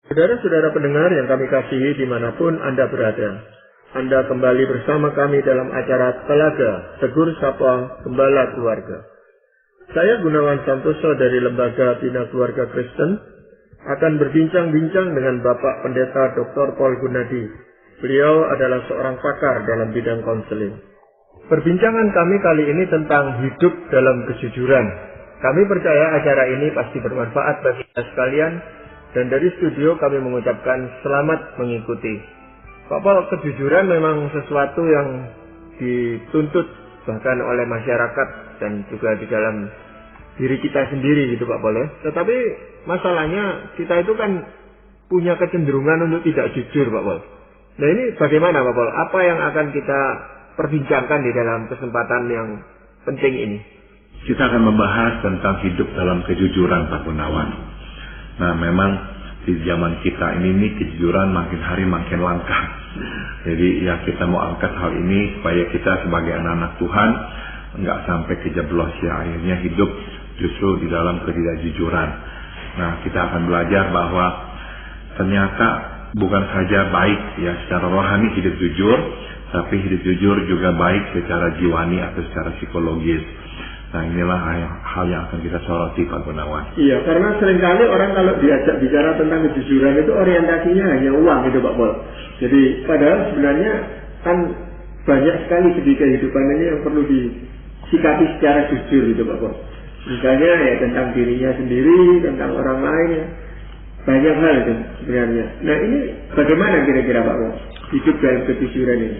Saudara-saudara pendengar yang kami kasihi dimanapun Anda berada, Anda kembali bersama kami dalam acara Telaga Tegur Sapa Gembala Keluarga. Saya Gunawan Santoso dari Lembaga Bina Keluarga Kristen akan berbincang-bincang dengan Bapak Pendeta Dr. Paul Gunadi. Beliau adalah seorang pakar dalam bidang konseling. Perbincangan kami kali ini tentang hidup dalam kejujuran. Kami percaya acara ini pasti bermanfaat bagi kita sekalian. Dan dari studio kami mengucapkan selamat mengikuti. Pak Paul, kejujuran memang sesuatu yang dituntut bahkan oleh masyarakat dan juga di dalam diri kita sendiri gitu Pak Paul ya. Tetapi masalahnya kita itu kan punya kecenderungan untuk tidak jujur Pak Paul. Nah ini bagaimana Pak Paul? Apa yang akan kita perbincangkan di dalam kesempatan yang penting ini? Kita akan membahas tentang hidup dalam kejujuran Pak Gunawan. Nah memang di zaman kita ini kejujuran makin hari makin langka. Jadi ya kita mau angkat hal ini supaya kita sebagai anak-anak Tuhan nggak sampai kejeblos ya akhirnya hidup justru di dalam ketidakjujuran. Nah kita akan belajar bahwa ternyata bukan saja baik ya secara rohani hidup jujur, tapi hidup jujur juga baik secara jiwani atau secara psikologis. Nah inilah hal yang akan kita soroti Pak Gunawan. Iya, karena seringkali orang kalau diajak bicara tentang kejujuran itu orientasinya hanya uang gitu Pak Paul. Jadi padahal sebenarnya kan banyak sekali di kehidupan ini yang perlu disikapi secara jujur gitu Pak Paul. Misalnya ya tentang dirinya sendiri, tentang orang lain ya. Banyak hal itu sebenarnya. Nah ini bagaimana kira-kira Pak Paul hidup dalam kejujuran ini?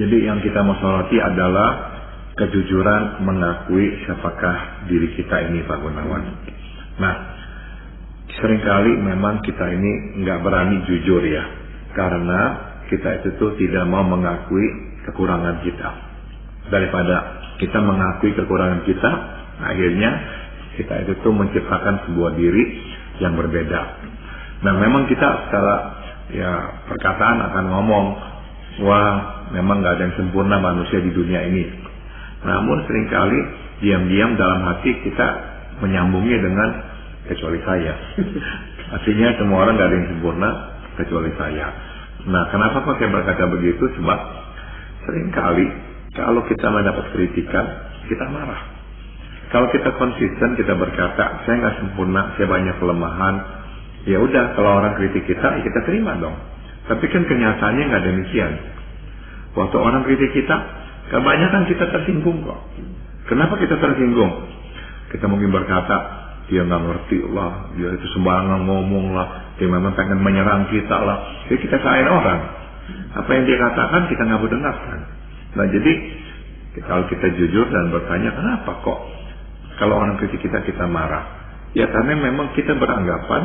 Jadi yang kita mau soroti adalah kejujuran mengakui siapakah diri kita ini Pak Gunawan. Nah, seringkali memang kita ini nggak berani jujur ya, karena kita itu tuh tidak mau mengakui kekurangan kita. Daripada kita mengakui kekurangan kita, akhirnya kita itu tuh menciptakan sebuah diri yang berbeda. Nah, memang kita secara ya perkataan akan ngomong, wah memang nggak ada yang sempurna manusia di dunia ini. Namun seringkali diam-diam dalam hati kita menyambungnya dengan kecuali saya. Artinya semua orang gak ada yang sempurna kecuali saya. Nah kenapa pakai berkata begitu? Sebab seringkali kalau kita mendapat kritikan kita marah. Kalau kita konsisten kita berkata saya gak sempurna, saya banyak kelemahan. Ya udah kalau orang kritik kita ya kita terima dong. Tapi kan kenyataannya gak demikian. Waktu orang kritik kita kebanyakan kita tersinggung kok. Kenapa kita tersinggung? Kita mungkin berkata, dia nggak ngerti lah, dia itu sembarangan ngomong lah, dia memang pengen menyerang kita lah. Jadi kita salahin orang. Apa yang dia katakan kita nggak mendengarkan. Nah jadi kalau kita jujur dan bertanya kenapa kok kalau orang kritik kita marah? Ya karena memang kita beranggapan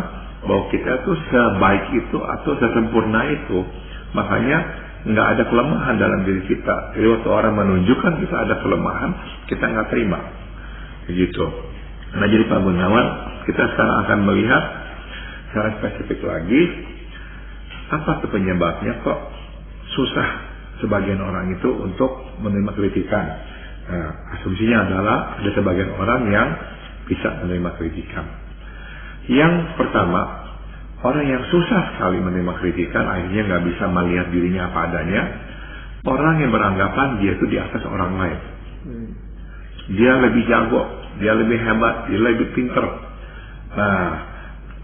bahwa kita tuh sebaik itu atau sesempurna itu. Makanya nggak ada kelemahan dalam diri kita. Jadi waktu orang menunjukkan kita ada kelemahan, kita nggak terima. Begitu. Nah jadi Pak Gunawan, kita sekarang akan melihat secara spesifik lagi apa tuh penyebabnya kok susah sebagian orang itu untuk menerima kritikan. Nah, asumsinya adalah ada sebagian orang yang bisa menerima kritikan. Yang pertama, orang yang susah sekali menerima kritikan akhirnya nggak bisa melihat dirinya apa adanya. Orang yang beranggapan dia itu di atas orang lain. Dia lebih jago, dia lebih hebat, dia lebih pinter. Nah,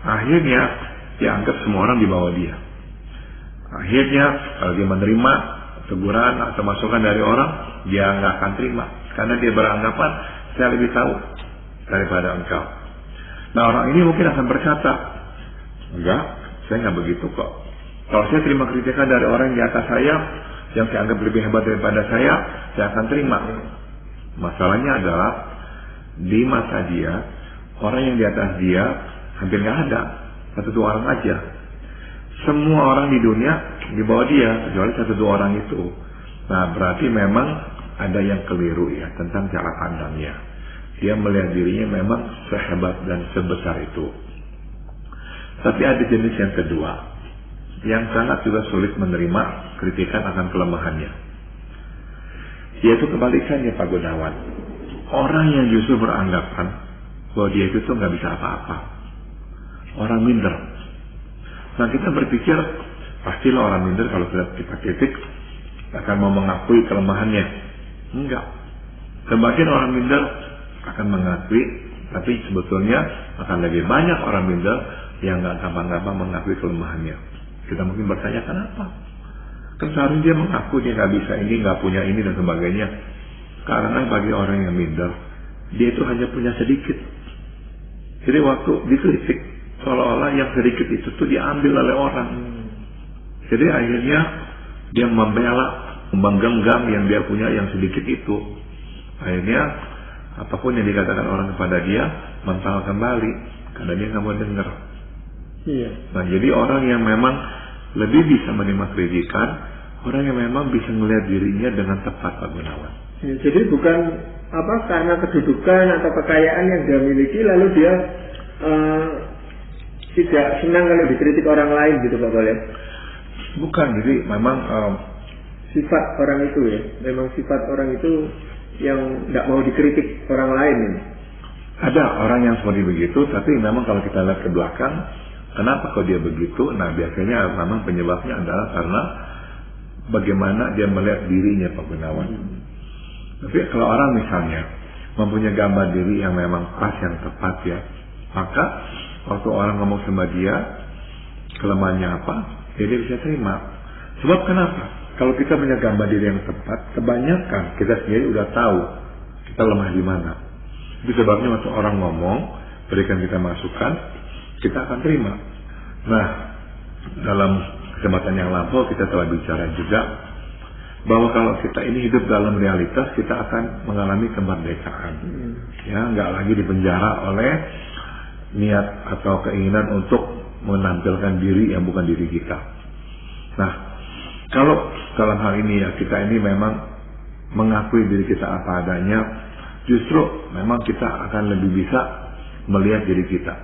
akhirnya dianggap semua orang di bawah dia. Akhirnya kalau dia menerima teguran atau masukan dari orang, dia nggak akan terima karena dia beranggapan saya lebih tahu daripada engkau. Nah orang ini mungkin akan berkata, enggak, saya nggak begitu kok. Kalau saya terima kritikan dari orang yang di atas saya, yang saya anggap lebih hebat daripada saya akan terima. Masalahnya adalah di mata dia, orang yang di atas dia hampir nggak ada, satu dua orang aja. Semua orang di dunia di bawah dia, kecuali satu dua orang itu. Nah berarti memang ada yang keliru ya tentang cara pandangnya. Dia melihat dirinya memang sehebat dan sebesar itu. Tapi ada jenis yang kedua, yang sangat juga sulit menerima kritikan akan kelemahannya. Yaitu kebalikannya Pak Gunawan. Orang yang justru beranggapan bahwa dia itu tuh nggak bisa apa-apa. Orang minder. Nah kita berpikir pastilah orang minder kalau kita kritik akan mau mengakui kelemahannya. Enggak. Sebagian orang minder akan mengakui, tapi sebetulnya akan lebih banyak orang minder yang nggak gampang-gampang mengakui kelemahannya. Kita mungkin bertanya kenapa? Kan seharusnya dia mengaku dia nggak bisa ini, nggak punya ini dan sebagainya. Karena bagi orang yang minder, dia itu hanya punya sedikit. Jadi waktu dikritik, seolah-olah yang sedikit itu tuh diambil oleh orang. Jadi akhirnya dia membela, menggenggam yang dia punya yang sedikit itu. Akhirnya apapun yang dikatakan orang kepada dia mental kembali karena dia nggak mau dengar. Iya. Nah jadi orang yang memang lebih bisa menerima kritikan, orang yang memang bisa melihat dirinya dengan tepat, Pak Gunawan. Ya, jadi bukan karena kedudukan atau kekayaan yang dia miliki lalu dia tidak senang kalau dikritik orang lain gitu Pak Boleh. Bukan, jadi memang sifat orang itu ya, memang sifat orang itu yang tidak mau dikritik orang lain ini. Ada orang yang seperti begitu, tapi memang kalau kita lihat ke belakang, kenapa kok dia begitu? Nah biasanya memang penyebabnya adalah karena bagaimana dia melihat dirinya, Pak Gunawan. Tapi kalau orang misalnya mempunyai gambar diri yang memang pas, yang tepat ya, maka waktu orang ngomong sama dia kelemahannya apa, dia bisa terima. Sebab kenapa? Kalau kita punya gambar diri yang tepat, kebanyakan kita sendiri udah tahu kita lemah di mana. Itu sebabnya waktu orang ngomong, berikan kita masukan, kita akan terima. Nah, dalam kesempatan yang lampau kita telah bicara juga bahwa kalau kita ini hidup dalam realitas, kita akan mengalami kemerdekaan. Ya, nggak lagi dipenjara oleh niat atau keinginan untuk menampilkan diri yang bukan diri kita. Nah, kalau dalam hal ini ya kita ini memang mengakui diri kita apa adanya, justru memang kita akan lebih bisa melihat diri kita.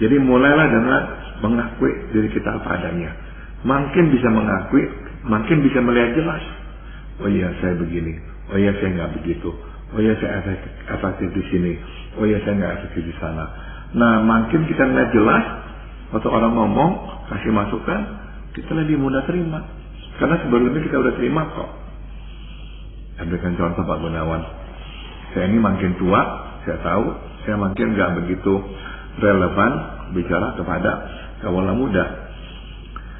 Jadi mulailah dengan mengakui diri kita apa adanya. Makin bisa mengakui, makin bisa melihat jelas. Oh iya saya begini, oh iya saya nggak begitu, oh iya saya efektif di sini, oh iya saya nggak efektif di sana. Nah makin kita melihat jelas, waktu orang ngomong kasih masukan, kita lebih mudah terima. Karena sebelumnya kita udah terima kok. Saya berikan contoh Pak Gunawan. Saya ini makin tua, saya tahu saya makin nggak begitu relevan bicara kepada kaula muda.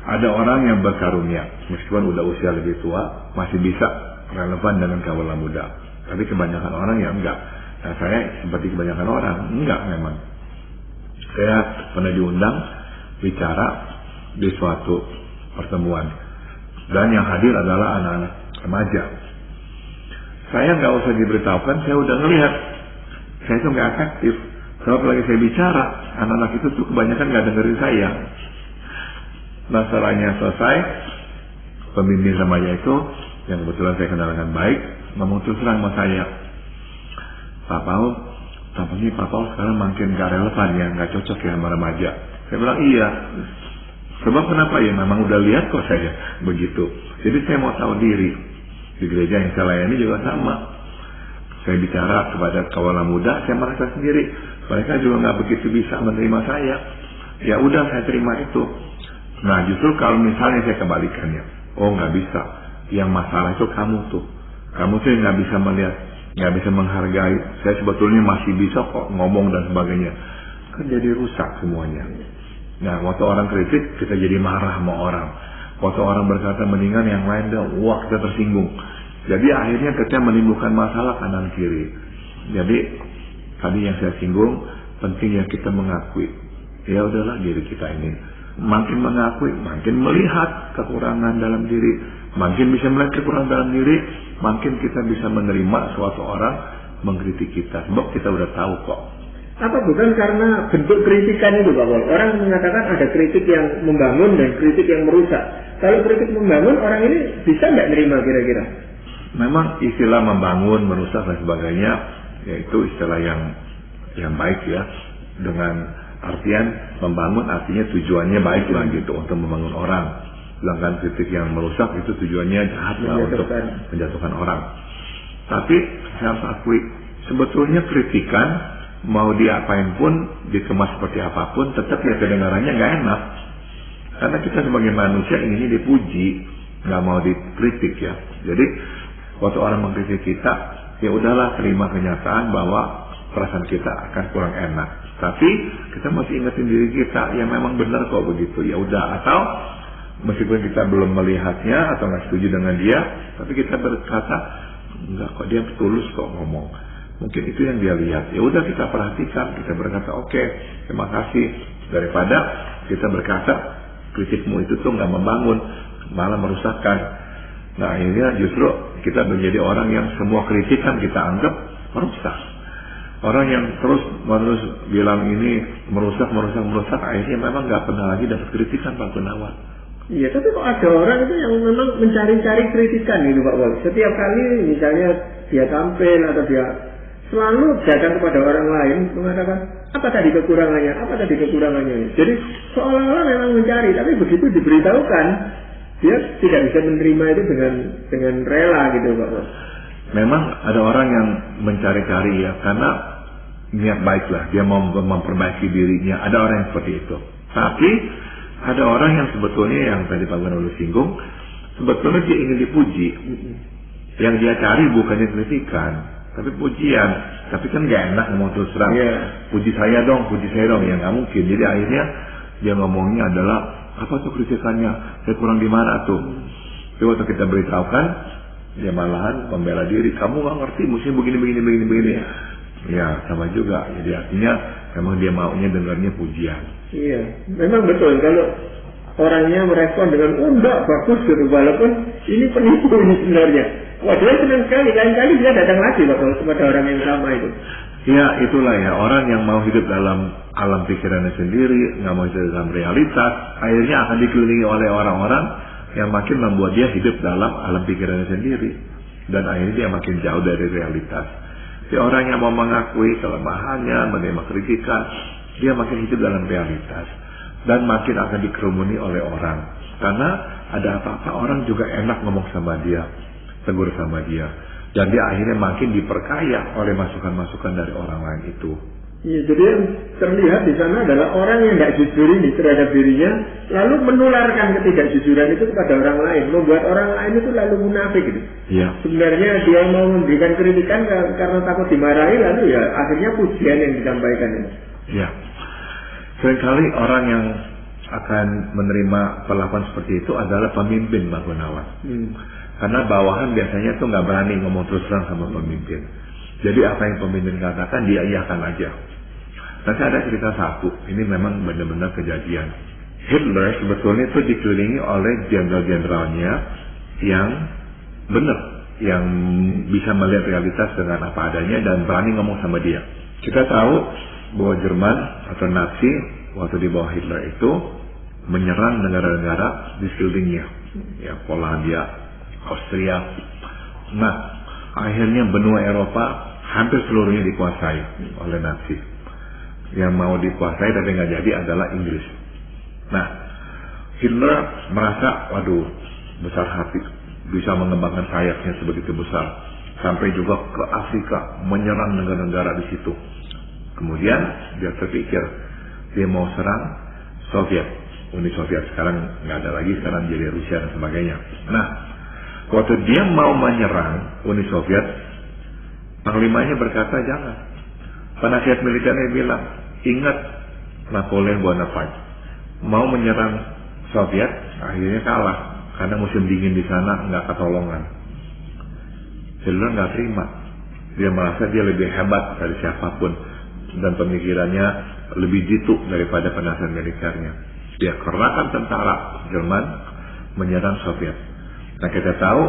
Ada orang yang berkarunia, meskipun udah usia lebih tua, masih bisa relevan dengan kaula muda. Tapi kebanyakan orang yang enggak. Nah saya seperti kebanyakan orang, enggak memang. Saya pernah diundang bicara di suatu pertemuan. Dan yang hadir adalah anak-anak remaja. Saya nggak usah diberitahukan, saya udah ngelihat. Saya itu nggak efektif. Sebab lagi saya bicara, anak-anak itu tuh kebanyakan nggak dengerin saya. Masalahnya selesai, pemimpin remaja itu, yang kebetulan saya kenal dengan baik, ngomong terus terang sama saya. Pak Paul, tampaknya Pak Paul sekarang makin gak relevan ya, nggak cocok ya sama remaja. Saya bilang iya. Sebab kenapa ya? Memang udah lihat kok saya begitu. Jadi saya mau tahu diri. Di gereja yang saya layani juga sama. Saya bicara kepada kaula muda, saya merasa sendiri. Mereka juga nggak begitu bisa menerima saya. Ya udah saya terima itu. Nah justru kalau misalnya saya kebalikannya, oh nggak bisa. Yang masalah itu kamu tuh. Kamu tuh yang nggak bisa melihat, nggak bisa menghargai. Saya sebetulnya masih bisa kok ngomong dan sebagainya. Kan jadi rusak semuanya. Nah, waktu orang kritik, kita jadi marah sama orang. Waktu orang berkata mendingan yang lain dah, wah kita tersinggung. Jadi akhirnya kita menimbulkan masalah kanan kiri. Jadi tadi yang saya singgung, pentingnya kita mengakui. Ya udahlah diri kita ini. Makin mengakui, makin melihat kekurangan dalam diri. Makin bisa melihat kekurangan dalam diri, makin kita bisa menerima suatu orang mengkritik kita. Sebab kita udah tahu kok. Apa bukan karena bentuk kritikan itu Pak Paul? Orang mengatakan ada kritik yang membangun dan kritik yang merusak. Kalau kritik membangun, orang ini bisa nggak nerima kira-kira? Memang istilah membangun, merusak dan sebagainya, yaitu istilah yang baik ya. Dengan artian membangun artinya tujuannya baik lah gitu untuk membangun orang. Sedangkan kritik yang merusak itu tujuannya jahat lah untuk menjatuhkan orang. Tapi saya harus akui, sebetulnya kritikan mau diapain pun, dikemas seperti apapun, tetap ya kedengarannya nggak enak. Karena kita sebagai manusia inginnya dipuji, nggak mau dikritik ya. Jadi waktu orang mengkritik kita, ya udahlah terima kenyataan bahwa perasaan kita akan kurang enak. Tapi kita masih ingetin diri kita, ya memang benar kok begitu. Ya udah, atau meskipun kita belum melihatnya atau nggak setuju dengan dia, tapi kita berkata, enggak kok, dia tulus kok ngomong. Mungkin itu yang dia lihat. Ya udah, kita perhatikan, kita berkata oke, terima kasih, daripada kita berkata kritikmu itu tuh nggak membangun, malah merusakkan. Nah akhirnya justru kita menjadi orang yang semua kritikan kita anggap merusak. Orang yang terus menerus bilang ini merusak, akhirnya memang nggak pernah lagi dapat kritikan, Pak Gunawan. Iya, tapi kok ada orang itu yang memang mencari-cari kritikan gitu Pak Wal. Setiap kali misalnya dia tampil atau dia selalu datang kepada orang lain mengatakan apa tadi kekurangannya. Jadi seolah-olah memang mencari, tapi begitu diberitahukan dia tidak bisa menerima itu dengan rela gitu Pak Wal. Memang ada orang yang mencari-cari ya, karena niat baiklah, dia mau memperbaiki dirinya. Ada orang yang seperti itu. Tapi ada orang yang sebetulnya yang tadi Pak Gunawan singgung, sebetulnya dia ingin dipuji. Yang dia cari bukannya kritikan, tapi pujian. Tapi kan gak enak ngomong terus terang. Puji saya dong, ya nggak mungkin. Jadi akhirnya dia ngomongnya adalah apa tuh kritikannya, saya kurang di mana tuh. Tapi waktu kita beritahukan, dia malahan membela diri, kamu nggak ngerti, mesti begini. Ya sama juga. Jadi artinya memang dia maunya dengarnya pujian. Iya, memang betul. Kalau orangnya merespon dengan enggak bagus gitu, walaupun ini penipu ini sebenarnya. Wah, dia senang sekali. Lain-kali dia datang lagi kepada orang yang sama itu. Ya itulah ya, orang yang mau hidup dalam alam pikirannya sendiri, nggak mau hidup dalam realitas, akhirnya akan dikelilingi oleh orang-orang yang makin membuat dia hidup dalam alam pikirannya sendiri, dan akhirnya dia makin jauh dari realitas. Si orang yang mau mengakui kelemahannya, menerima kritikan, dia makin hidup dalam realitas dan makin akan dikerumuni oleh orang. Karena ada apa-apa orang juga enak ngomong sama dia, tegur sama dia, dan dia akhirnya makin diperkaya oleh masukan-masukan dari orang lain itu. Iya, jadi yang terlihat di sana adalah orang yang tidak jujur ini terhadap dirinya, lalu menularkan ketidakjujuran itu kepada orang lain, membuat orang lain itu lalu munafik gitu. Iya. Sebenarnya dia mau memberikan kritikan karena takut dimarahi, lalu ya akhirnya pujian yang disampaikan itu. Iya. Seringkali orang yang akan menerima perlakuan seperti itu adalah pemimpin, Pak Gunawan. Karena bawahan biasanya tuh nggak berani ngomong terus terang sama pemimpin. Jadi apa yang pemimpin katakan dia iyakan aja. Nanti ada cerita satu, ini memang benar-benar kejadian. Hitler sebetulnya itu dikelilingi oleh jenderal-jenderalnya yang benar, yang bisa melihat realitas dengan apa adanya dan berani ngomong sama dia. Kita tahu bahwa Jerman atau Nazi waktu di bawah Hitler itu menyerang negara-negara di sekelilingnya, ya Polandia, Austria. Nah, akhirnya benua Eropa hampir seluruhnya dikuasai oleh Nazi. Yang mau dikuasai tapi nggak jadi adalah Inggris. Nah, Hitler merasa, waduh, besar hati, bisa mengembangkan sayapnya sebegitu besar, sampai juga ke Afrika, menyerang negara-negara di situ. Kemudian dia terpikir dia mau serang Soviet, Uni Soviet. Sekarang nggak ada lagi, sekarang jadi Rusia dan sebagainya. Nah, waktu dia mau menyerang Uni Soviet, panglimanya berkata jangan. Penasihat militernya bilang, ingat Napoleon Bonaparte, mau menyerang Soviet, akhirnya kalah karena musim dingin di sana nggak ketolongan. Hitler nggak terima, dia merasa dia lebih hebat dari siapapun dan pemikirannya lebih jitu daripada penasihat militernya. Dia kerahkan tentara Jerman menyerang Soviet. Nah kita tahu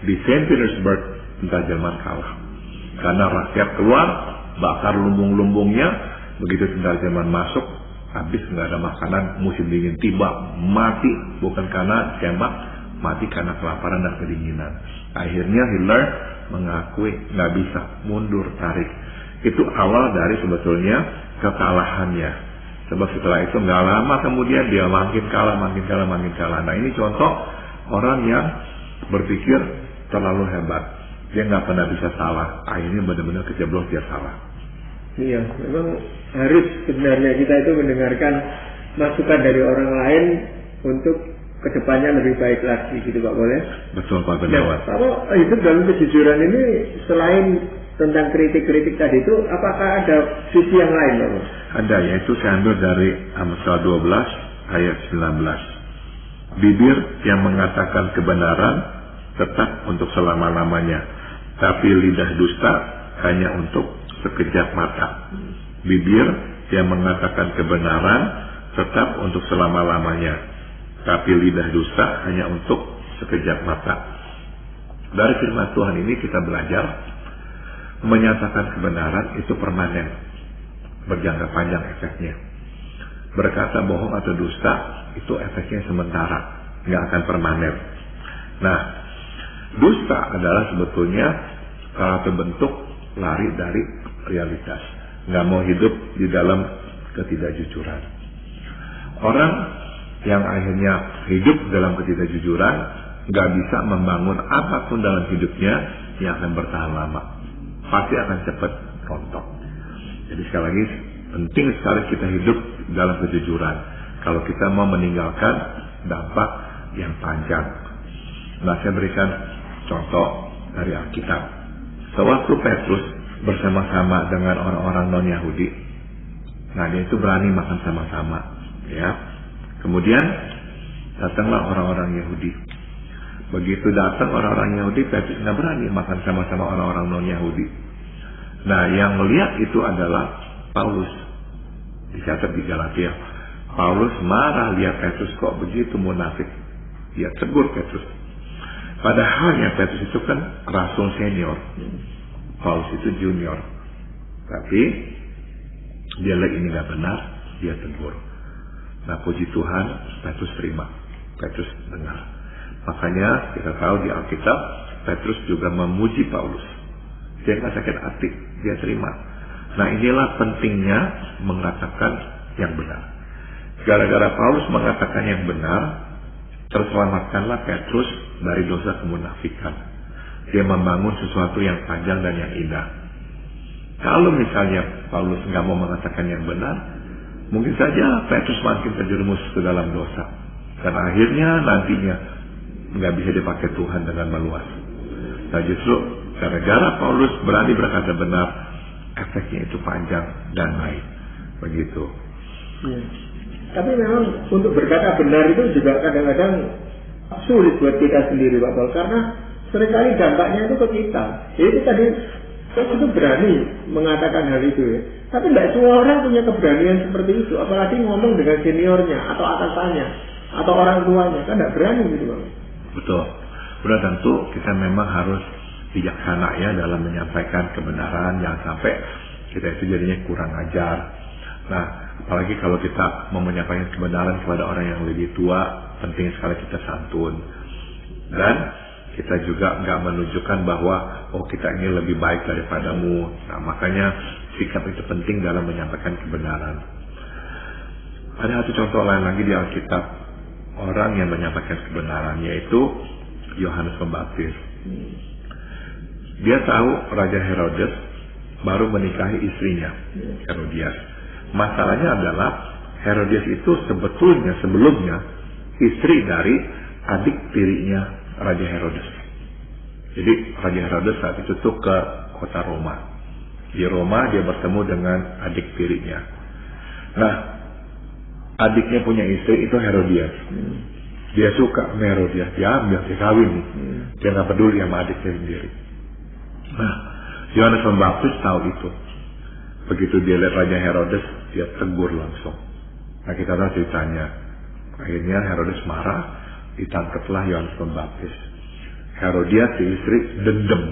di Saint Petersburg tentara Jerman kalah karena rakyat keluar bakar lumbung-lumbungnya. Begitu tentara Jerman masuk, habis nggak ada makanan, musim dingin tiba, mati bukan karena tembak, mati karena kelaparan dan kedinginan. Akhirnya Hitler mengakui nggak bisa, mundur, tarik. Itu awal dari sebetulnya kekalahannya. Sebab setelah itu nggak lama kemudian dia makin kalah. Nah ini contoh orang yang berpikir terlalu hebat. Dia nggak pernah bisa salah. Akhirnya benar-benar kejeblos dia salah. Iya, memang harus sebenarnya kita itu mendengarkan masukan dari orang lain untuk kedepannya lebih baik lagi gitu Pak, boleh? Betul Pak Gunawan. Nah, kalau hidup dalam kejujuran ini selain tentang kritik-kritik tadi itu, apakah ada sisi yang lain Pak? Ada, yaitu saya ambil dari Amsal 12 ayat 19. Bibir yang mengatakan kebenaran tetap untuk selama-lamanya, tapi lidah dusta hanya untuk sekejap mata. Bibir yang mengatakan kebenaran tetap untuk selama-lamanya, tapi lidah dusta hanya untuk sekejap mata. Dari firman Tuhan ini kita belajar menyatakan kebenaran itu permanen, berjangka panjang efeknya. Berkata bohong atau dusta itu efeknya sementara, nggak akan permanen. Nah, dusta adalah sebetulnya salah satu bentuk lari dari realitas, nggak mau hidup di dalam ketidakjujuran. Orang yang akhirnya hidup dalam ketidakjujuran nggak bisa membangun apapun dalam hidupnya yang akan bertahan lama, pasti akan cepat rontok. Jadi sekali lagi penting sekali kita hidup dalam kejujuran kalau kita mau meninggalkan dampak yang panjang. Nah, saya berikan contoh dari Alkitab. Sewaktu Petrus bersama-sama dengan orang-orang non-Yahudi, nah dia itu berani makan sama-sama, ya. Kemudian datanglah orang-orang Yahudi. Begitu datang orang-orang Yahudi, Petrus nggak berani makan sama-sama orang-orang non-Yahudi. Nah, yang melihat itu adalah Paulus. Dicatat di Galatia. Paulus marah lihat Petrus kok begitu munafik. Dia tegur Petrus. Padahal yang Petrus itu kan rasul senior, Paulus itu junior. Tapi dia lihat ini nggak benar, dia tegur. Nah, puji Tuhan, Petrus terima, Petrus dengar. Makanya kita tahu di Alkitab, Petrus juga memuji Paulus. Dia nggak sakit hati, dia terima. Nah, inilah pentingnya mengatakan yang benar. Gara-gara Paulus mengatakan yang benar, terselamatkanlah Petrus dari dosa kemunafikan. Dia membangun sesuatu yang panjang dan yang indah. Kalau misalnya Paulus nggak mau mengatakan yang benar, mungkin saja Petrus makin terjerumus ke dalam dosa. Dan akhirnya nantinya nggak bisa dipakai Tuhan dengan meluas. Nah, justru gara-gara Paulus berani berkata benar, efeknya itu panjang dan baik. Begitu. Ya. Tapi memang untuk berkata benar itu juga kadang-kadang sulit buat kita sendiri Pak Paul, karena seringkali dampaknya itu ke kita. Jadi tadi saya itu berani mengatakan hal itu ya. Tapi tidak semua orang punya keberanian seperti itu, apalagi ngomong dengan seniornya atau atasannya atau orang tuanya, kan tidak berani gitu Pak. Betul. Udah tentu kita memang harus bijaksana ya dalam menyampaikan kebenaran, jangan sampai kita itu jadinya kurang ajar. Nah, apalagi kalau kita mau menyampaikan kebenaran kepada orang yang lebih tua, penting sekali kita santun. Dan kita juga nggak menunjukkan bahwa oh kita ini lebih baik daripadamu. Nah, makanya sikap itu penting dalam menyampaikan kebenaran. Ada satu contoh lain lagi di Alkitab, orang yang menyampaikan kebenaran, yaitu Yohanes Pembaptis. Dia tahu Raja Herodes baru menikahi istrinya, Herodias. Masalahnya adalah Herodias itu sebelumnya istri dari adik tirinya Raja Herodes. Jadi Raja Herodes saat itu tuh ke kota Roma. Di Roma dia bertemu dengan adik tirinya. Nah, adiknya punya istri itu Herodias. Dia suka sama Herodias, dia ambil, dia kawin. Dia nggak peduli sama adiknya sendiri. Nah, Yohanes Pembaptis tahu itu. Begitu dia lihat Raja Herodes, dia tegur langsung. Nah, kita tahu ceritanya. Akhirnya Herodes marah, ditangkaplah Yohanes Pembaptis. Herodias si istri dendam,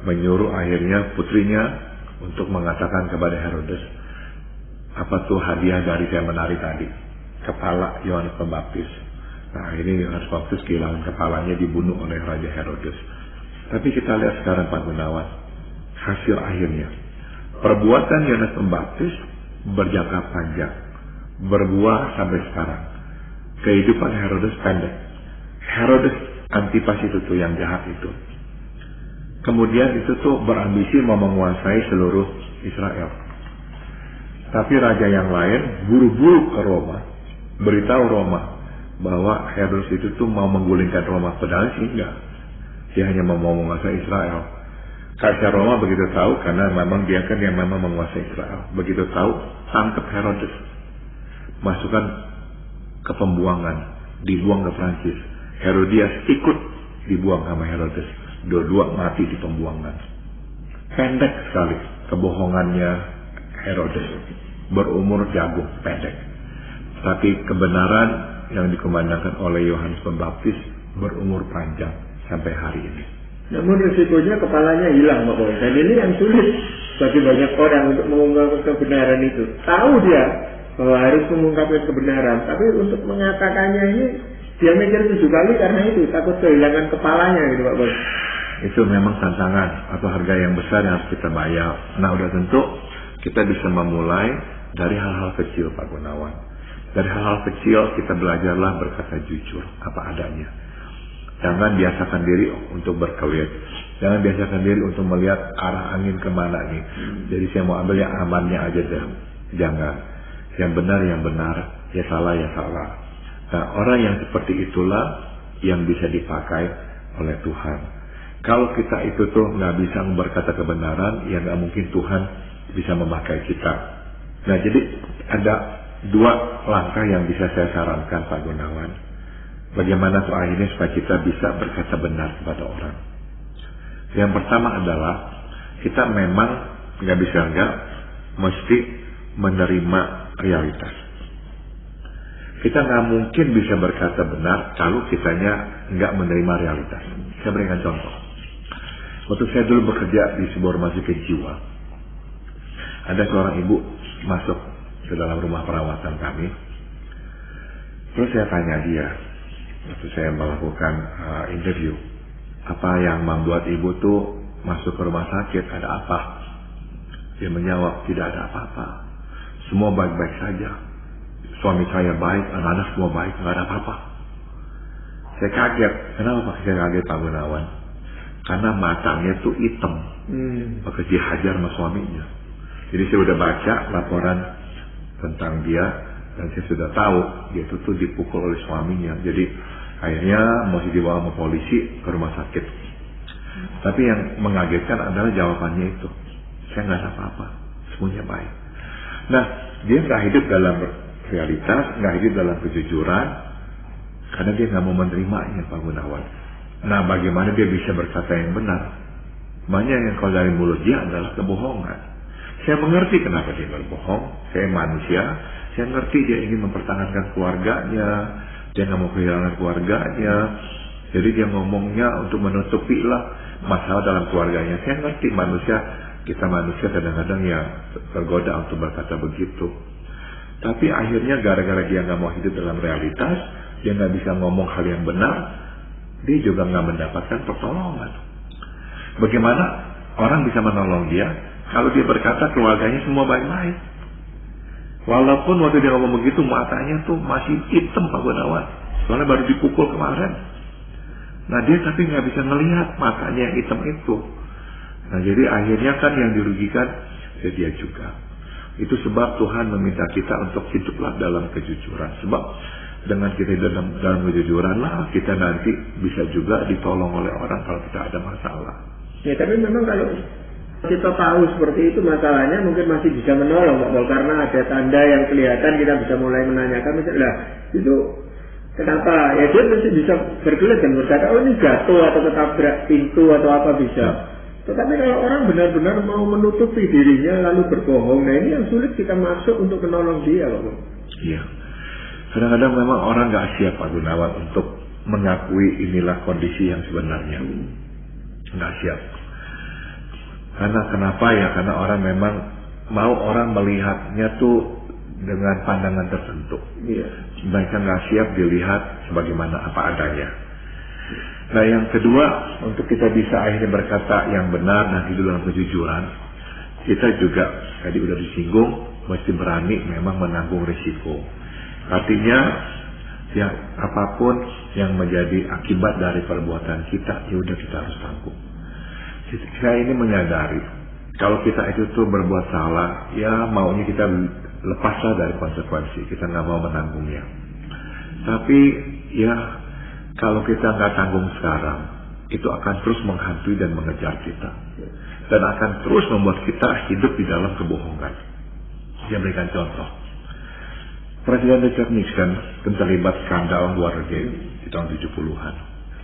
menyuruh akhirnya putrinya untuk mengatakan kepada Herodes, apa tuh hadiah dari saya menari tadi? Kepala Yohanes Pembaptis. Nah, ini Yohanes Pembaptis kehilangan kepalanya, dibunuh oleh Raja Herodes. Tapi kita lihat sekarang Pak Gunawan, hasil akhirnya. Perbuatan Yohanes Pembaptis berjangka panjang, berbuah sampai sekarang. Kehidupan Herodes pendek. Herodes Antipas itu tuh yang jahat itu. Kemudian itu tuh berambisi mau menguasai seluruh Israel. Tapi raja yang lain buru-buru ke Roma, beritahu Roma bahwa Herodes itu tuh mau menggulingkan Roma, padahal sih enggak. Dia hanya mau menguasai Israel. Kaisar Roma begitu tahu, karena memang dia kan yang memang menguasai Israel. Begitu tahu, tangkap Herodes, masukkan ke pembuangan, dibuang ke Prancis. Herodias ikut dibuang sama Herodes. Dua-dua mati di pembuangan. Pendek sekali kebohongannya Herodes. Berumur jagung, pendek. Tapi kebenaran yang dikumandangkan oleh Yohanes Pembaptis berumur panjang sampai hari ini. Namun risikonya kepalanya hilang, Pak Boy. Dan ini yang sulit bagi banyak orang untuk mengungkapkan kebenaran itu. Tahu dia bahwa harus mengungkapkan kebenaran, tapi untuk mengatakannya ini dia mikir 7 kali karena itu takut kehilangan kepalanya gitu, Pak Boy. Itu memang tantangan atau harga yang besar yang harus kita bayar. Nah, udah tentu kita bisa memulai dari hal-hal kecil, Pak Gunawan. Dari hal-hal kecil kita belajarlah berkata jujur apa adanya. Jangan biasakan diri untuk berkelit. Jangan biasakan diri untuk melihat arah angin kemana nih. Jadi saya mau ambil yang amannya aja deh. Jangan. Yang benar yang benar. Ya salah ya salah. Nah, orang yang seperti itulah yang bisa dipakai oleh Tuhan. Kalau kita itu tuh nggak bisa berkata kebenaran, ya nggak mungkin Tuhan bisa memakai kita. Nah, jadi ada 2 langkah yang bisa saya sarankan, Pak Gunawan. Bagaimana tuh akhirnya supaya kita bisa berkata benar kepada orang. Yang pertama adalah kita memang nggak bisa mesti menerima realitas. Kita nggak mungkin bisa berkata benar kalau kitanya nggak menerima realitas. Saya berikan contoh. Waktu saya dulu bekerja di sebuah rumah sakit jiwa, ada seorang ibu masuk ke dalam rumah perawatan kami. Terus saya tanya dia, waktu saya melakukan interview, apa yang membuat ibu tuh masuk ke rumah sakit, ada apa? Dia menjawab, tidak ada apa-apa, semua baik-baik saja. Suami saya baik, anak-anak semua baik, nggak ada apa-apa. Saya kaget. Kenapa Pak saya kaget, Pak Gunawan? Karena matanya tuh hitam, bekas dihajar sama suaminya. Jadi saya udah baca laporan tentang dia, dan saya sudah tahu dia itu tuh dipukul oleh suaminya. Jadi akhirnya masih dibawa sama polisi ke rumah sakit. Tapi yang mengagetkan adalah jawabannya itu, saya nggak ada apa-apa, semuanya baik. Nah, dia nggak hidup dalam realitas, nggak hidup dalam kejujuran, karena dia nggak mau menerimanya, Pak Gunawan. Nah, bagaimana dia bisa berkata yang benar? Banyak yang kalau dari mulut dia adalah kebohongan. Saya mengerti kenapa dia berbohong. Saya manusia, saya ngerti dia ingin mempertahankan keluarganya, dia nggak mau kehilangan keluarganya. Jadi dia ngomongnya untuk menutupi lah masalah dalam keluarganya. Saya ngerti manusia, kita manusia kadang-kadang ya tergoda untuk berkata begitu. Tapi akhirnya gara-gara dia nggak mau hidup dalam realitas, dia nggak bisa ngomong hal yang benar, dia juga nggak mendapatkan pertolongan. Bagaimana orang bisa menolong dia kalau dia berkata keluarganya semua baik-baik? Walaupun waktu dia ngomong begitu matanya tuh masih hitam, Pak Gunawan, soalnya baru dipukul kemarin. Nah, dia tapi nggak bisa ngelihat matanya yang hitam itu. Nah, jadi akhirnya kan yang dirugikan ya dia juga. Itu sebab Tuhan meminta kita untuk hiduplah dalam kejujuran. Sebab dengan kita dalam kejujuran lah kita nanti bisa juga ditolong oleh orang kalau kita ada masalah. Ya, tapi memang kalau kita tahu seperti itu masalahnya mungkin masih bisa menolong, Pak Bol, karena ada tanda yang kelihatan kita bisa mulai menanyakan misalnya itu kenapa? Ya dia masih bisa berkelit dan berkata, oh ini jatuh atau ketabrak pintu atau apa bisa. Tetapi kalau orang benar-benar mau menutupi dirinya lalu berbohong, nah ini yang sulit kita masuk untuk menolong dia, Pak Bol. Iya. Kadang-kadang memang orang nggak siap, Pak Gunawan, untuk mengakui inilah kondisi yang sebenarnya. Nggak siap. Karena kenapa ya? Karena orang memang mau orang melihatnya tuh dengan pandangan tertentu. Iya. Mereka nggak siap dilihat sebagaimana apa adanya. Nah, yang kedua, untuk kita bisa akhirnya berkata yang benar dan hidup dalam kejujuran, kita juga tadi udah disinggung, mesti berani memang menanggung risiko. Artinya, ya apapun yang menjadi akibat dari perbuatan kita, ya udah kita harus tanggung. Saya ini menyadari, kalau kita itu tuh berbuat salah, ya maunya kita lepaslah dari konsekuensi, kita nggak mau menanggungnya. Tapi ya kalau kita nggak tanggung sekarang, itu akan terus menghantui dan mengejar kita, dan akan terus membuat kita hidup di dalam kebohongan. Dia berikan contoh. Presiden Richard Nixon terlibat skandal Watergate di tahun 70-an.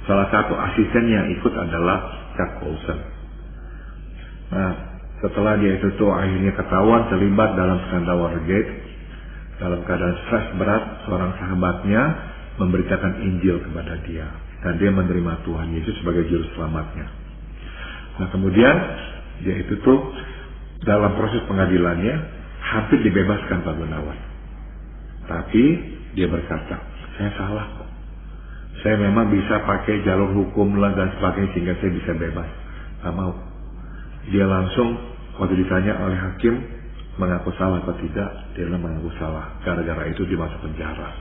Salah satu asisten yang ikut adalah Chuck Colson. Nah, setelah dia itu akhirnya ketahuan terlibat dalam skandal Watergate, dalam keadaan stres berat, seorang sahabatnya memberitakan Injil kepada dia, dan dia menerima Tuhan Yesus sebagai juru selamatnya. Nah, kemudian dia itu dalam proses pengadilannya hampir dibebaskan Pak Gunawan. Tapi dia berkata, saya salah kok. Saya memang bisa pakai jalur hukum dan sebagainya sehingga saya bisa bebas. Gak mau. Dia langsung waktu ditanya oleh hakim mengaku salah atau tidak, dia mengaku salah. Gara-gara itu dia masuk penjara.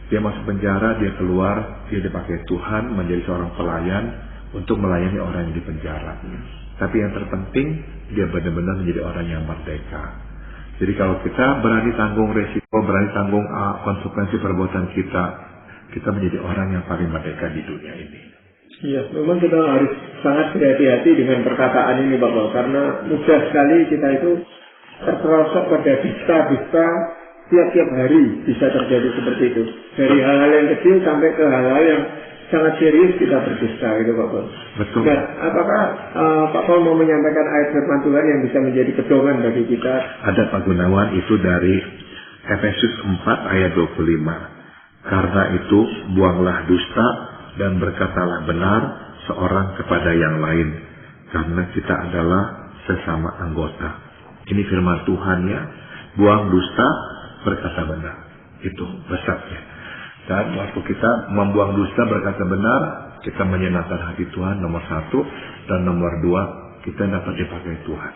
Dia masuk penjara, dia keluar, dia dipakai Tuhan menjadi seorang pelayan untuk melayani orang yang di penjara. Tapi yang terpenting, dia benar-benar menjadi orang yang merdeka. Jadi kalau kita berani tanggung resiko, berani tanggung konsekuensi perbuatan kita menjadi orang yang paling merdeka di dunia ini. Iya, memang kita harus sangat berhati-hati dengan perkataan ini Bapak, karena mudah sekali kita itu terperosok pada dusta-dusta. Tiap-tiap hari bisa terjadi seperti itu. Dari hal-hal yang kecil sampai ke hal-hal yang sangat serius kita berdusta gitu Pak Paul. Betul. Nah, apakah Pak Paul mau menyampaikan ayat firman Tuhan yang bisa menjadi pedoman bagi kita? Ada Pak Gunawan, itu dari Efesus 4 ayat 25. Karena itu buanglah dusta dan berkatalah benar seorang kepada yang lain, karena kita adalah sesama anggota. Ini firman Tuhan ya. Buang dusta, berkata benar. Itu besarnya. Dan waktu kita membuang dusta berkata benar, kita menyenangkan hati Tuhan nomor 1, dan nomor 2, kita dapat dipakai Tuhan.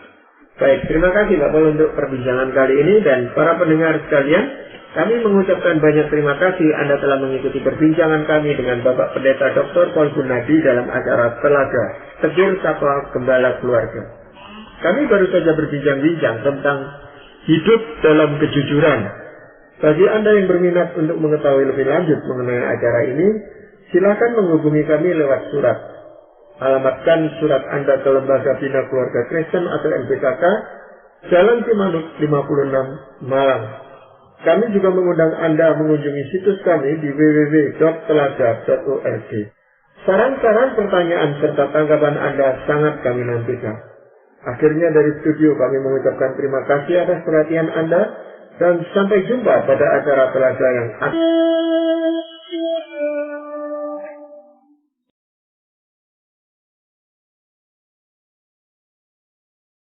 Baik, terima kasih Pak Paul untuk perbincangan kali ini, dan para pendengar sekalian, kami mengucapkan banyak terima kasih Anda telah mengikuti perbincangan kami dengan Bapak Pendeta Dr. Paul Gunadi dalam acara Telaga Tegur Sapa Gembala Keluarga. Kami baru saja berbincang-bincang tentang hidup dalam kejujuran. Bagi Anda yang berminat untuk mengetahui lebih lanjut mengenai acara ini, silakan menghubungi kami lewat surat. Alamatkan surat Anda ke Lembaga Bina Keluarga Kristen atau LBKK, Jalan Cimanuk 56, Malang. Kami juga mengundang Anda mengunjungi situs kami di www.telaga.org. Saran-saran, pertanyaan, serta tanggapan Anda sangat kami nantikan. Akhirnya dari studio kami mengucapkan terima kasih atas perhatian Anda, dan sampai jumpa pada acara Telaga yang akan